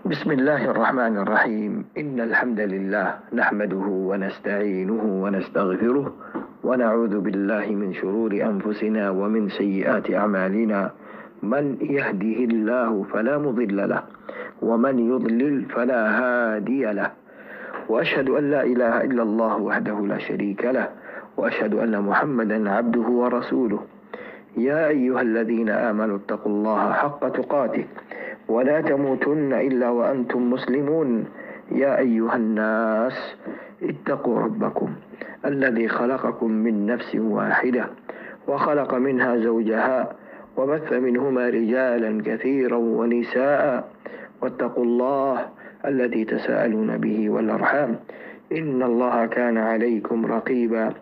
بسم الله الرحمن الرحيم. إن الحمد لله نحمده ونستعينه ونستغفره ونعوذ بالله من شرور أنفسنا ومن سيئات أعمالنا. من يهده الله فلا مضل له ومن يضلل فلا هادي له، وأشهد أن لا إله إلا الله وحده لا شريك له، وأشهد أن محمدا عبده ورسوله. يا أيها الذين آمنوا اتقوا الله حق تقاته ولا تموتن إلا وأنتم مسلمون. يا أيها الناس اتقوا ربكم الذي خلقكم من نفس واحدة وخلق منها زوجها وبث منهما رجالا كثيرا ونساء، واتقوا الله الذي تساءلون به والأرحام إن الله كان عليكم رقيبا.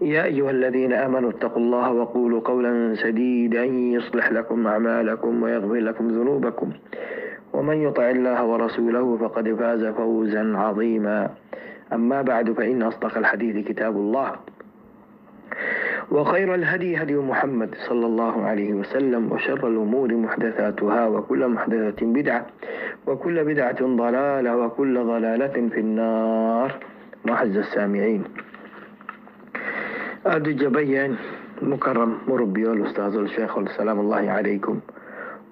يا أيها الذين آمنوا اتقوا الله وقولوا قولا سديدا يصلح لكم أعمالكم ويغفر لكم ذنوبكم، ومن يطع الله ورسوله فقد فاز فوزا عظيما. أما بعد، فإن أصدق الحديث كتاب الله، وخير الهدي هدي محمد صلى الله عليه وسلم، وشر الأمور محدثاتها، وكل محدثة بدعة، وكل بدعة ضلالة، وكل ضلالة في النار. معز السامعين، أدج بيان مكرم مربي الأستاذ الشيخ السلام الله عليكم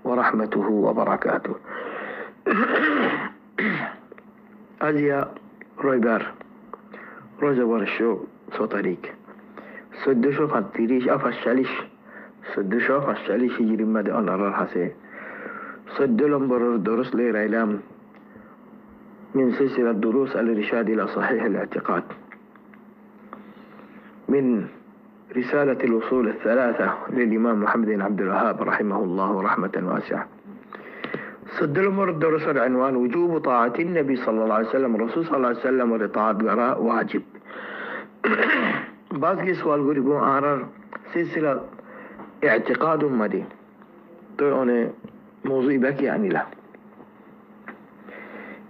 ورحمته وبركاته. أزيا رويبار روزوار الشو صوتاريك سدشو فتيريش أفشاليش سدشو فشاليش يجري مدى أن أرار حسي سدلهم برر درس لي ريلام من سلسلة دروس الإرشاد إلى صحيح الاعتقاد من رسالة الوصول الثلاثة للإمام محمد بن عبد الوهاب رحمه الله رحمة واسعة. صد الأمر الدرس العنوان: وجوب طاعة النبي صلى الله عليه وسلم. رسول صلى الله عليه وسلم ولطاعة براء واجب. بعض کے سوال گوری بو آرار سلسلة اعتقاد مدي تو انہیں موضوع باقي يعني لا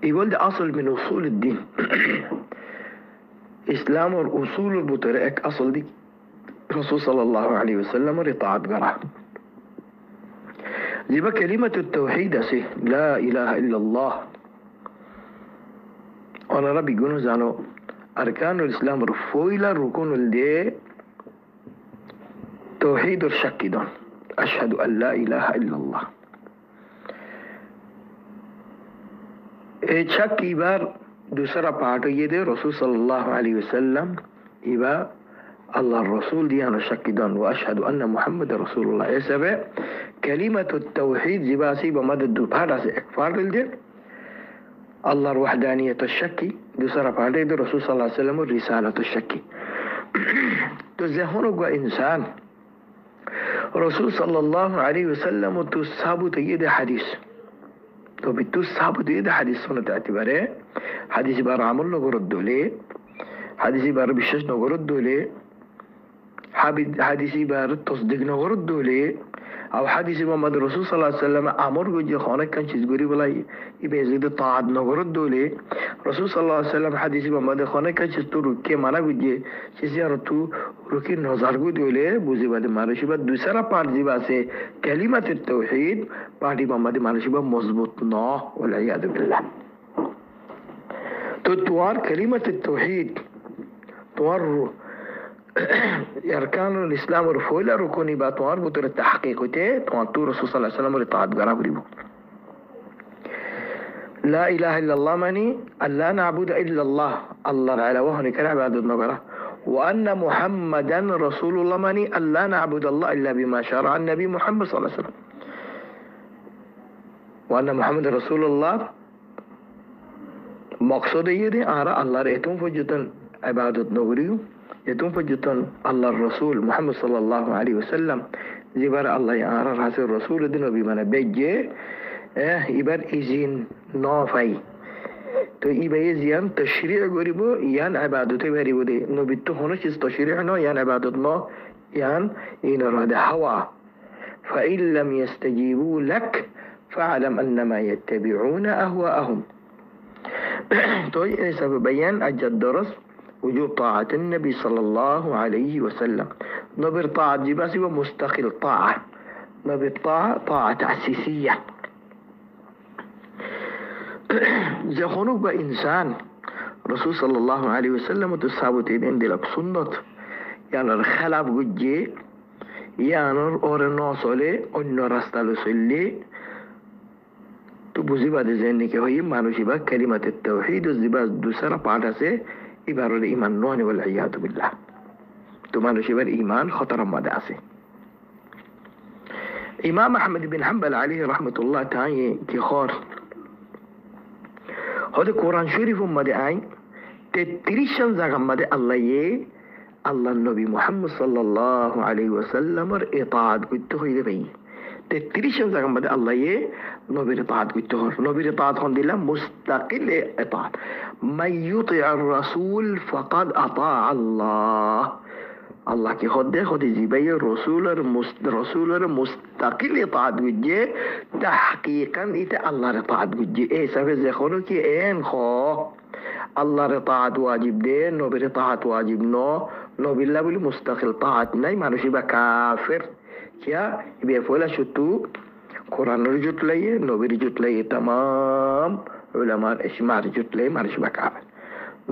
يقول ده أصل من أصول الدين. إسلام والأصول البطريق أصل دي رسول صلى الله عليه وسلم ورطاعة قرأ زي كلمة التوحيد سي لا إله إلا الله. وانا ربي يقولون زانو أركان الإسلام رفويلا ركون الدي توحيد الشك دون أشهد أن لا إله إلا الله. شك إبار دوسرا پارٹ یہ دے رسول صلی اللہ علیہ وسلم إبا الله الرسول ديانا شكدان وأشهد أن محمد رسول الله. يسبع كلمة التوحيد زباسي بمدد دوبارا سي اكفار الدين الله الوحدانية الشكي دوسرا پارٹ دے رسول صلى الله عليه وسلم رسالة الشكي. تو ذهنو گو انسان رسول صلى الله عليه وسلم تو ثابت یہ حديث تو بتو ثابت یہ حديث سنة اعتباره حديث بار عمل نقرد دولي حديث بار بشش نقرد دولي حديث بار تصديق نقرد دولي او حديث محمد رسول صلى الله عليه وسلم امر گوجي خانه كان چیز گوری بلا يبيزيد طاعت نقرد دولي رسول صلى الله عليه وسلم حديث محمد خانه كان چیز تو رکے مانا گوجي چیز یار تو رکی نظر گو دولي بوزي بعد مارشي بعد دوسرا پارت زیبا سے كلمة التوحيد پارٹی محمد مارشي بعد مضبوط نا والعياذ بالله. تو توار كلمة التوحيد توار أركان الإسلام ورفولا ركوني باتوار بطور التحقيقته توار تو رسول صلى الله عليه وسلم ورطاعت قراب ريبو. لا إله إلا الله ماني أن لا نعبد إلا الله الله على وهن كان عبادة نقرة، وأن محمدا رسول الله ماني أن لا نعبد الله إلا بما شرع النبي محمد صلى الله عليه وسلم، وأن محمد رسول الله مقصود یہ دے آرہ اللہ رہتوں فجتن عبادت نوریو يتم فجتن الله الرسول محمد صلى الله عليه وسلم زبر الله آرہ رسول الرسول دن بمعنى بيجي يبر إذن نافي تو إبا يزيان تشريع قريبو يان عبادته بريبو دي نو بيتو هنا چيز تشريع نو يان عبادت نو يان إن راد هوا. فإن لم يستجيبوا لك فاعلم أنما يتبعون أهواءهم. تو یہ سب بیان اجد درس وجوب طاعة النبي صلى الله عليه وسلم. نبر طاعة جباسي ومستقل طاعة নবীর তাআত আসিসিয়া। যখন বা ইনসান রাসূল সাল্লাল্লাহু আলাইহি ওয়াসাল্লাম তো সাবতে দেন দিলক সুন্নত ইয়ানোর খেলাফ গুজে ইয়ানোর ওর নসলে অন্য রাস্তা লসলে তো বুঝিবা যে নাকি হই মানুষই বা কালিমাতুত তাওহীদ ও জিবা দুসরা পাঠ আছে ইবারুল ঈমান নয় ওয়াল ইয়াদু বিল্লাহ। তো মানুষই বার ঈমান খতরার মধ্যে আছে। ইমাম আহমদ বিন হাম্বল আলাইহি রাহমাতুল্লাহ তাআলা কি খর হদে কোরআন শরীফের মধ্যে আই 33 জায়গার মধ্যে আল্লাহ নবী মুহাম্মদ সাল্লাল্লাহু আলাইহি ওয়াসাল্লামের ইতাআত করতে হইবে ভাই। 33 জায়গার মধ্যে নবীর ইতাআত করতে হয়। নবীর ইতাআত হন দিলাম মুস্তাকিল ইতাআত। মান ইউতি'আর রাসূল ফাকাদ আতা আল্লাহ। আল্লাহ কি হদে জিবাই রসুলের মুস্তাকিল ইতাআত গুজে তাহকিকান ইতে আল্লাহর ইতাআত গুজে এই সবে যখন কি এন খ আল্লাহর তাআত ওয়াজিব দে নবীর তাআত ওয়াজিব ন নবিল্লাহ বলি মুস্তাকিল তাআত নাই মানুষই বা কাফের কিয়া ইবে ফলা শুতু কোরআনের জুটলাই নবীর জুটলাই तमाम উলামার ইসমার জুটলাই মানুষই বা কাফের।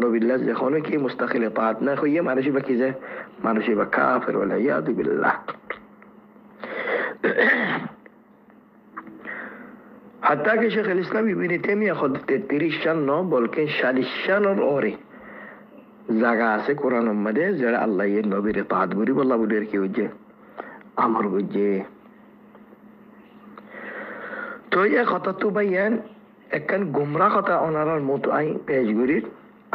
নবিল্লাহ যখন কি মুস্তাকিল তাআত না হইয়ে মানুষই বা কি যায় মানুষই বা কাফের ওয়াল ইয়াদু বিল্লাহ। حتى کہ شیخ الاسلام ابن تیمیہ خود 33 شن نو بلکہ 40 شن اور জায়গা আছে কোরআনের মধ্যে যারা আল্লাহ এর নবীর ইতাআত করি বল্লা বুদের কি হচ্ছে আমর বুঝে। তো এই কথা তো ভাইয়ান একখান গুমরা কথা ওনার মতো আই পেশ করি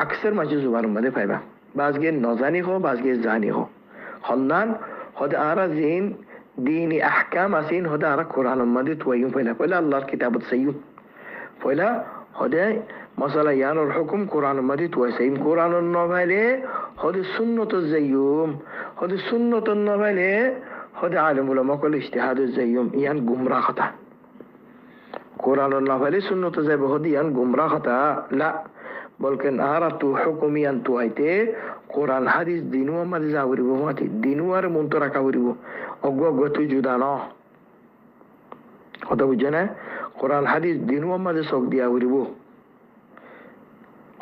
আকসার মাঝে জুবানের মধ্যে পাইবা বাজগে নজানি হো বাজগে জানি হো হন্নান হদে আরা জিন ديني أحكام أسين هدا على القرآن المادي تويهم فلا الله الكتاب تسيهم فلا هدا مثلا يعني الحكم قرآن المادي تويسيهم قرآن النوبالي هدا السنة الزيوم هدا السنة النوبالي هدا عالم علماء كل اجتهاد الزيوم يعني گمراه خطأ قرآن النوبالي سنة الزيوم هدا يعني گمراه خطأ لا বলকেন আর তো হুকুমিয়ান তো আইতে কোরআন হাদিস দিনু আমাদের যাওরিব মাটি দিনু আর মন্ত রাখা করিব অজ্ঞ তুই জুদা ন কথা বুঝে না কোরআন হাদিস দিনু আমাদের চোখ দিয়া করিব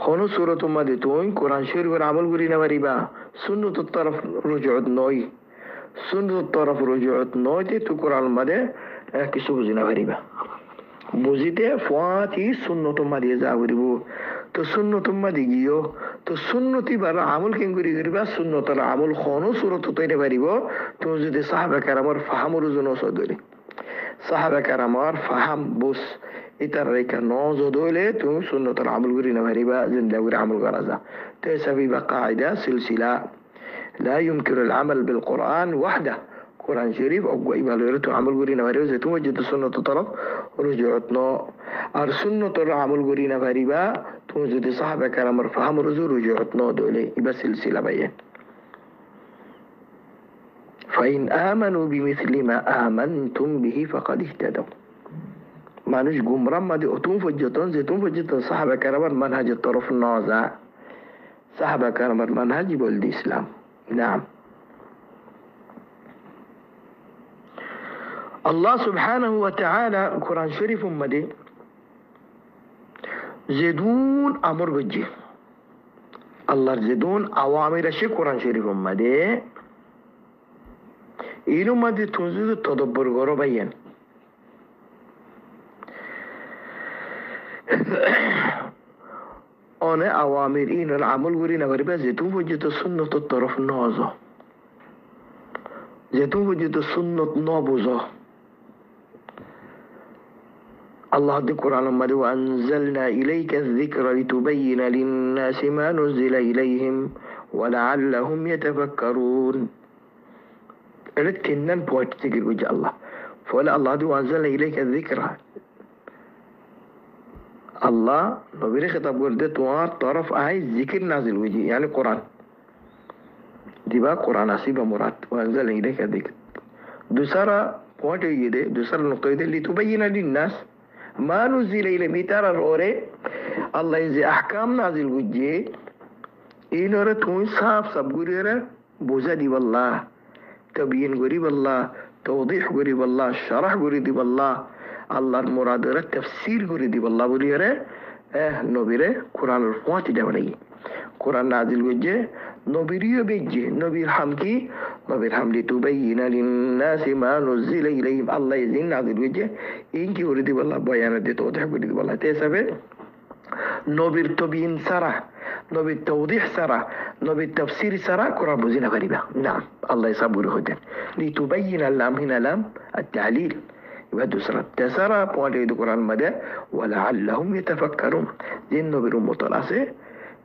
কোন সূরত আমাদের তুই কোরআন শরীফের আমল করি না পারিবা সুন্নতের তরফ রুজুত নয় সুন্নতের তরফ রুজুত নয় তুই কোরআন মাঝে কিছু বুঝি না পারিবা বুঝিতে ফাতি সুন্নত মাঝে যা করিব তো সুন্নত মাঝে গিয়েও তো সুন্নতি বার আমল কেন করিবা সুন্নতর আমল কোনো সুরত তৈরি পারিব তুমি যদি সাহাবা কেরামের ফাহামর ওজন ধরে সাহাবা কেরামের ফাহাম বুঝ ইতার রেখা নজলে তুমি সুন্নতর আমল করি না পারিবা জিন্দা করে আমল করা যা তো এসবই বা কায়দা সিলসিলা لا يمكن العمل بالقرآن وحده কোরআন শরীফ অজ্ঞাই ভালো তো আমল করি না পারিবা যে তুমি যদি সুন্নত তরফ রুজুত ন আর সুন্নতর আমল করি না পারিবা তুমি যদি সাহাবা কেরামের ফাহাম রুজুত ন দলে ইবা সিলসিলা বাইয়ে فإن آمنوا بمثل ما آمنتم به فقد اهتدوا মানুষ গুমরাহ মাঝে অতুম পর্যটন যে তুমি পর্যটন সাহাবা কেরামের মানহাজের তরফ ন যা সাহাবা কেরামের মানহাজি বলদি ইসলাম নাম আল্লাহ সুবহানাহু ওয়া তাআলা কোরআন শরীফের মধ্যে জেদুন আমর গজ্জে আল্লাহর জেদুন আওয়ামির আছে কোরআন শরীফের মধ্যে এর মধ্যে তুমি যদি তদব্বর করো ভাইয়েন অনে আওয়ামির ইনর আমল করি না পারিবা যে তুমি পর্যন্ত সুন্নতের তরফ ন যাও যে তুমি পর্যন্ত সুন্নত ন বুঝো الله دي قرآن مدى وأنزلنا إليك الذكر لتبين للناس ما نزل إليهم ولعلهم يتفكرون لكنن بوات تقل وجه الله فولا الله دي وأنزلنا إليك الذكر الله نبيري خطاب قرده توار طرف آي ذكر نازل وجه يعني قرآن دي با قرآن أصيبه مراد وأنزلنا إليك الذكر دوسرا بوات يده دوسرا نقطة يده لتبين للناس ما نزل إلى ميتار الأوري الله يزي أحكام نازل وجه إن أردت صاف صاب غريرة بوزا دي والله تبين غريب الله তৌদিহ করি বল্লাহ, শরহ করে দিব আল্লাহ, আল্লাহর মুরাদের তাফসীর করে দিব আল্লাহ বলি রে নবীরে কোরআনের পৌঁছে দেওয়া নেই। কোরআন নাজিল করছে নবীরিও বেজে, নবীর হাম কি? নবীর হাম লিতুবাইয়িনা লিন্নাসি মা নুজিলা ইলাইহিম, আল্লাহ ইজিন নাজিল করছে ইন কি করে দিব আল্লাহ বয়ান দিয়ে তৌদিহ করে দিব আল্লাহ। তেসাবে নবীর তবিন সারা, নবীর তৌদিহ সারা, নবীর তাফসীর সারা কোরআন বুঝি না পারিবা না। আল্লাহ সাবুর হতেন লিতুবাইয়িনা লাম হিনা লাম আত-তা'লিল ودسرة تسرى পয়েন্ট কোরআন মধ্যে ওয়ালাআল্লাহুম ইয়াতাফাক্কারুন। জিন নবীর উম্মত আছে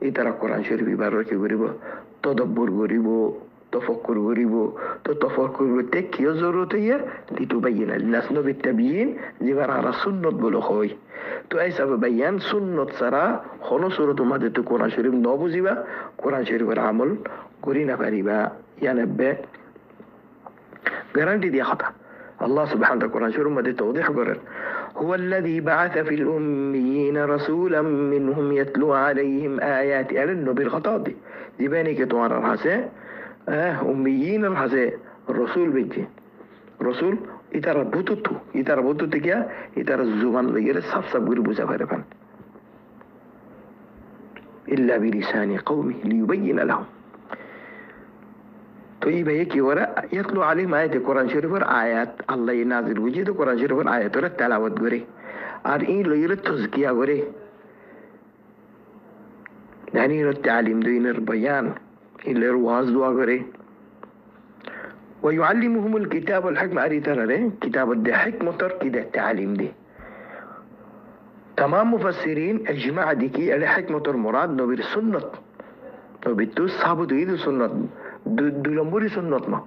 ইতারা কোরআন শরীফ ইবারত কি করিব, তদব্বর করিব, তফাক্কুর করিব। তো তফাক্কুর করতে কি জরুরত ইয়া লিতুবাইয়িনা লিন-নাস নবীর তাবিয়িন যেবার আর সুন্নাত বলো হয়। তো এই সব বায়ান সুন্নাত ছাড়া কোন সূরত মধ্যে তো কোরআন শরীফ ন বুঝিবা, কোরআন শরীফের আমল করি না পারিবা। ইয়ানাবে গ্যারান্টি দিয়া কথা الله سبحانه وتعالى شروع مدى توضيح قرر هو الذي بعث في الأميين رسولا منهم يتلو عليهم آيات على النبي الخطاب دي زباني كتوان الحساء أميين الحساء الرسول بيجي رسول يترى بوتوتو كيا يترى الزمان لغير صف قربو سفرفا إلا بلسان قومه ليبين لهم। তো এই ভাইয়ে কি করে ইয়াতলু আলাইহিম আয়াতে কোরআন শরীফের আয়াত আল্লাহ নাযিল বুঝি তো কোরআন শরীফের আয়াতের তেলাওয়াত করে আর এই লইর তাজকিয়া করে দানির তালিম দিনের বয়ান ইলের ওয়াজ দোয়া করে ويعلمهم الكتاب والحكمة أري ترى كتاب ده حكمة كده تعليم دي تمام مفسرين اجماع ديكي على حكمة المراد نبير سنة نبير تو صحابة يدو سنة দুলম্বরি সুন্নত না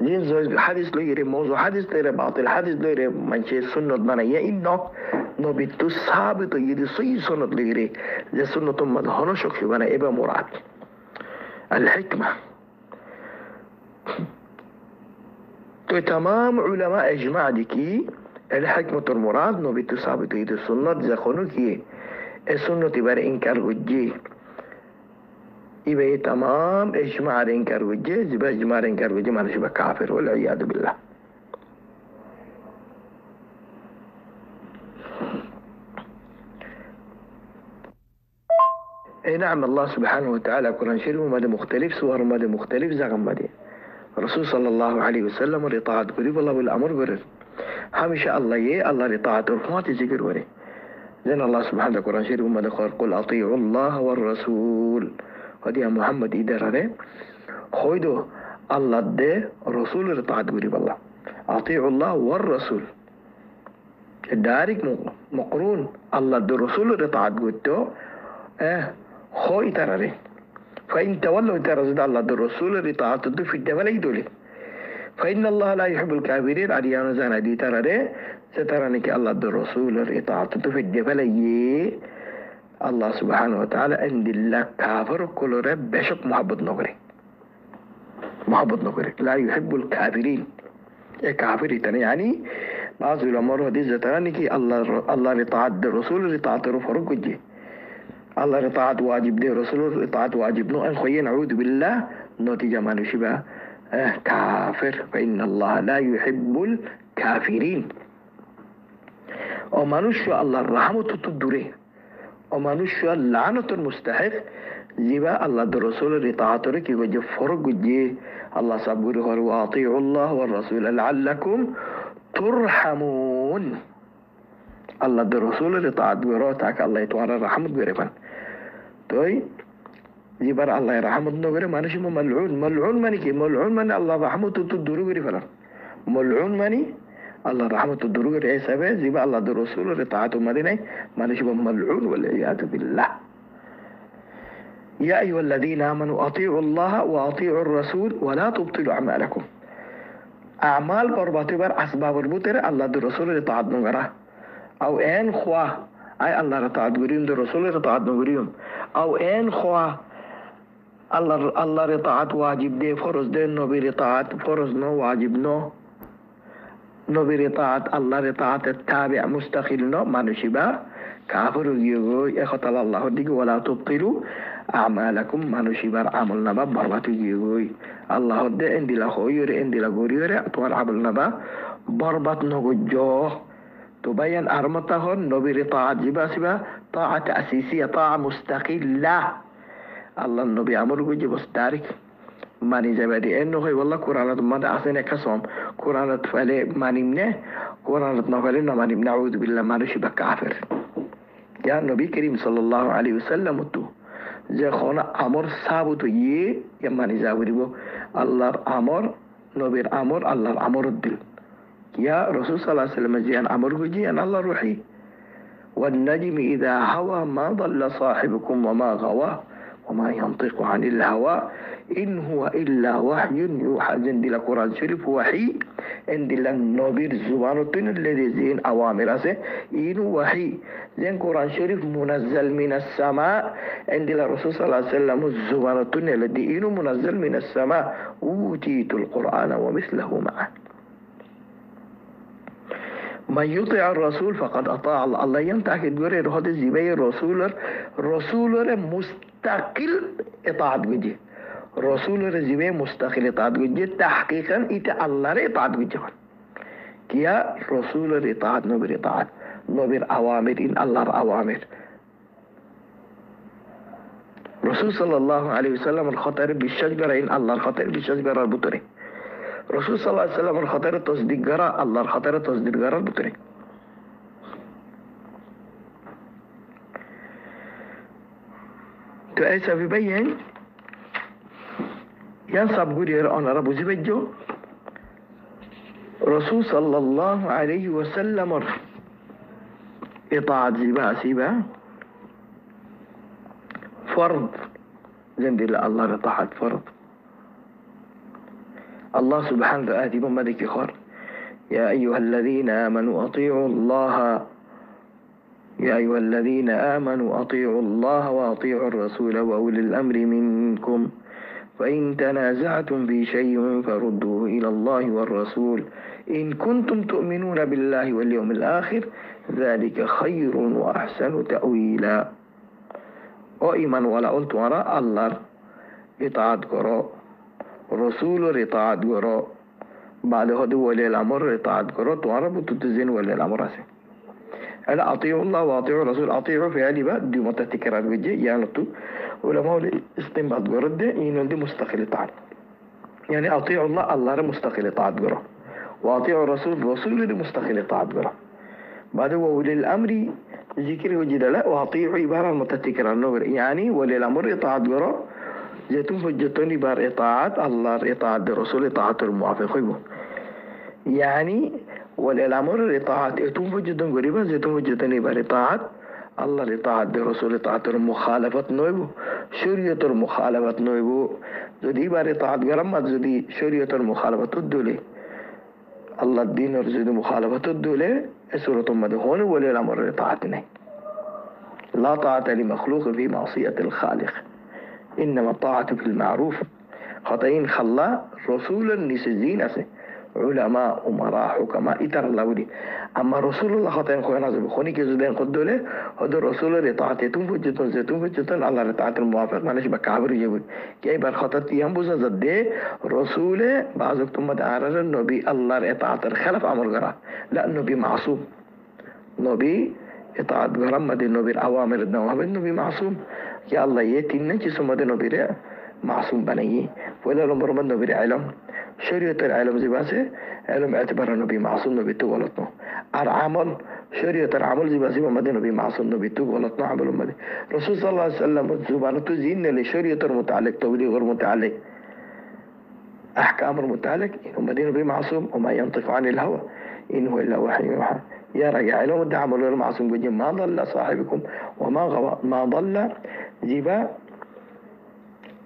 জিন হাদিস লইরে মওযু হাদিস লইরে বাতিল হাদিস লইরে মানছে সুন্নত বানাইয়া ইন নবী তো সাবিত ইদি সহি সুন্নত লইরে যে সুন্নত মদ হন শক্তি বানাই এবা মুরাদ আল হিকমা। তো तमाम উলামা ইজমা দিকি আল হিকমাতুল মুরাদ নবী তো সাবিত ইদি সুন্নত যখন কি এ সুন্নত এবারে ইনকার হজ্জি يبقى تمام اجماع انكار وجه يبقى اجماع انكار وجه ما نشبه كافر والعياذ بالله. اي نعم الله سبحانه وتعالى قرآن شريف ماذا مختلف سور ماذا مختلف زغم ماذا رسول صلى الله عليه وسلم لطاعة قريب الله بالامر قرر همشة الله الله لطاعة الرحمة ذكر وري زين الله سبحانه وتعالى قرآن شريف ماذا قل اطيعوا الله والرسول ودي محمد إدارة خويدو الله ده رسول رطاعت قريب الله أطيعوا الله والرسول دارك مقرون الله ده رسول رطاعت قريبتو خوي ترى فإن تولوا ترى الله ده رسول رطاعت في الدولة يدولي فإن الله لا يحب الكافرين أريانا زانا دي ترى سترانك الله ده رسول رطاعت في الدولة الله سبحانه وتعالى عند الله كافر كل رب بشك محبت نقري لا يحب الكافرين كافر يعني بعض الأمر هذه زتراني كي الله رطاعت الرسول رطاعت فرق جي الله رطاعت واجب ده رسول رطاعت واجب نو أخوين نعوذ بالله نتيجة ما نشبه كافر فإن الله لا يحب الكافرين ومنشأ الله الرحمة تدري ومنشأ اللعنة المستحق جبا الله الرسول رطاعته كي وجه فرق جي الله سبحانه وأطيعوا الله والرسول لعلكم ترحمون الله الرسول رطاعت وراتك الله يتوارى رحمة غيرفان توي جبر الله رحمة نغير ما نشمو ملعون ماني كي ملعون ماني الله رحمة تدرو غيرفان ملعون ماني الله رحمة الدروج رئيس أبي زي الله الرسول رطاعته مدينة ما نشبه ملعون والعياذ بالله. يا أيها الذين آمنوا أطيعوا الله وأطيعوا الرسول ولا تبطلوا أعمالكم. أعمال برباطبر أسباب البطر الله الرسول رطاعت نغرة أو إن خوا أي الله رطاعت غريم الرسول رطاعت نغريم أو إن خوا الله رطاعت واجب دي فرض دي نبي رطاعت فرض نو واجب نو نبي رطاعت الله رطاعت التابع مستقل نو ما نشبه كافر يقول يخطل الله ديك ولا تبطلوا أعمالكم ما نشيبر عمل نبا برباتو جيغوي الله دي اندي لا خويري اندي لا غوريري أطوال عمل نبا بربات نغو جوه تبين أرمتهن نبي طاعة جبا سبا طاعة تأسيسية طاعة مستقلة الله النبي أمر جي بس دارك ماني زبادي إنه هي والله قرآن ما دعسنا كسام قرآن فعله ماني منه قرآن نفعلنا ماني نعوذ بالله ما نشبه كافر يا النبي كريم صلى الله عليه وسلم تو যে খনা আমর সাবুত ইয়ে ইয়ামানি যাবরিব আল্লাহর আমর নবীর আমর আল্লাহর আমর দিল يا رسول صلى الله عليه وسلم جيان أمر جيان الله روحي والنجم إذا هوى ما ضل صاحبكم وما غوى وما ينطق عن الهوى إن هو إلا وحي يوحى عند القرآن الشريف وحي عند النبير زبانة الذي زين أوامر إن وحي زين القرآن الشريف منزل من السماء عند الرسول صلى الله عليه وسلم الزبانة الذي إن منزل من السماء أوتيت القرآن ومثله معه من يطيع الرسول فقد أطاع الله الله ينتهي تقولي هذا زباين رسول مستقل إطاعت وجه رسول زباين مستقل إطاعت وجه تحقيقا إتا الله إطاعت وجه كيا رسول إطاعت نبر إطاعت نبر أوامر إن الله أوامر رسول صلى الله عليه وسلم الخطر بالشجرة إن الله الخطر بالشجرة البطري رسول صلى الله عليه وسلم الخطر تصديق جرى الله الخطر تصديق جرى البطري تو أيسا في بيين ينصب قولي أنا ربو زبجو رسول صلى الله عليه وسلم إطاعة زبا سيبا فرض زند الله إطاعة فرض الله سبحانه وتعالى بمدك خار يا أيها الذين آمنوا أطيعوا الله يا أيها الذين آمنوا أطيعوا الله وأطيعوا الرسول وأولي الأمر منكم فإن تنازعتم في شيء فردوه إلى الله والرسول إن كنتم تؤمنون بالله واليوم الآخر ذلك خير وأحسن تأويلا وإيمان ولا قلت وراء الله إطاعت قراء رسول إطاعت قراء بعد هذا ولي الأمر إطاعت قراء تعرف تتزين ولي الأمر أسي ألا أطيعوا الله وأطيعوا الرسول أطيعوا في هذه بقى دي متتكرار وجه يعني تو ولما هو استنباط قراء ده ينول دي مستقل إطاعت يعني أطيعوا الله الله مستقل إطاعت قراء وأطيعوا الرسول دي مستقل إطاعت قراء بعد ولي الأمر ذكر وجد لا وأطيعوا عبارة متتكرار يعني ولي الأمر إطاعت قراء زيتون فجتوني بار إطاعت الله إطاعت الرسول إطاعت الموافق يعني والأمر إطاعت إتون فجتون قريبا زيتون فجتوني بار إطاعت الله إطاعت الرسول إطاعت المخالفة نويبو شريعة المخالفة نويبو زدي بار إطاعت قرم زدي شريعة المخالفة الدولي الله الدين رزد مخالفة الدولي سورة مدهون والأمر إطاعتنا لا طاعة لمخلوق في معصية الخالق إنما الطاعة في المعروف خطين خلا رسولا نسزين أسي علماء أمراء حكماء إتر الله ودي أما رسول الله خطين خوينا زبخوني كزدين قدولي هذا الرسول رطاعة زيتون فجتون الله رطاعة الموافق مالش بكابر يجب كي برخطت ينبوز زده رسول بعضك تم دعارر النبي الله رطاعة الخلف عمر غرا لا النبي معصوم نبي إطاعت غرام مدي النبي الأوامر النواهب النبي معصوم يا الله يتينا جسم مدي النبي معصوم بنيه ولا الأمر من النبي علم شريعة العلم زباسه علم اعتبار النبي معصوم نبي تو غلطنا العمل شريعة العمل زباسه مدي النبي معصوم نبي تو غلطنا عمل مدي رسول صلى الله عليه وسلم زبانه زين لشريعة المتعلق تولي غير متعلق أحكام المتعلق إنه مدي النبي معصوم وما ينطق عن الهوى إنه إلا وحي يوحى يا رجع علم الدعم غير معصوم قد ما ضل صاحبكم وما غوى ما ضل جبا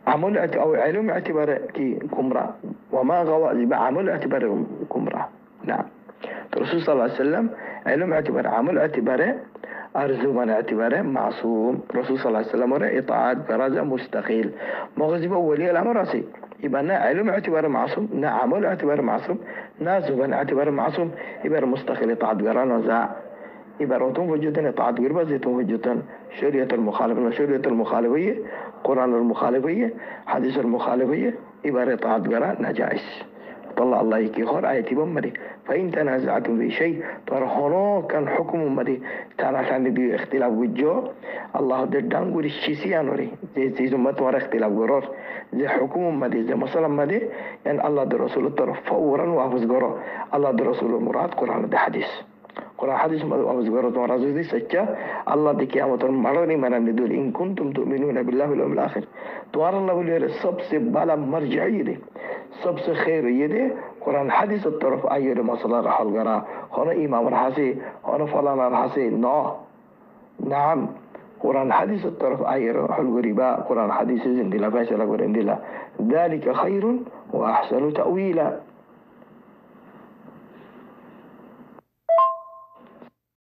عمل أو علم اعتبار كي كمرة وما غوى جبا عمل اعتبار كمرة نعم الرسول صلى الله عليه وسلم علم اعتبار عمل اعتبار أرزو من اعتباره معصوم رسول صلى الله عليه وسلم إطاعات برازة مستقيل مغزب ولي الأمر راسي يبقى نا علم اعتباره معصوم نا عمل اعتباره معصوم نا زبان اعتباره معصوم يبقى مستقيل إطاعات بران وزاع ibaratun وجودن اطاعت غير زيتون وجودن شريعة المخالفة شريعة المخالفية قرآن المخالفية حديث المخالفية إبارة اطاعت غير نجائز طلع الله يكي خور آيتي بمدي فإن تنازعتم في شيء ترى كان حكم مدي ترى كان دي اختلاف وجو الله دردان غوري شيسي انوري زي زمت ور اختلاف غرور زي حكم مدي زي مثلا مدي يعني الله الرسول طرف فورا وافز غرو الله الرسول مراد قرآن ده حديث قرآن حديث ما وافز غرو تو رازو دي سچا الله دي قیامت مروني منن دول ان كنتم تؤمنون بالله واليوم الاخر تو الله ولي सबसे بالا مرجعي دي सबसे خير يدي قرآن حديث الطرف أيور مسألة رحل غرا هنا إمام رحسي هنا فلان رحسي نعم قرآن حديث الطرف أيور رحل غريبا قرآن حديث زندلا فاشل غرندلا ذلك خير وأحسن تأويلا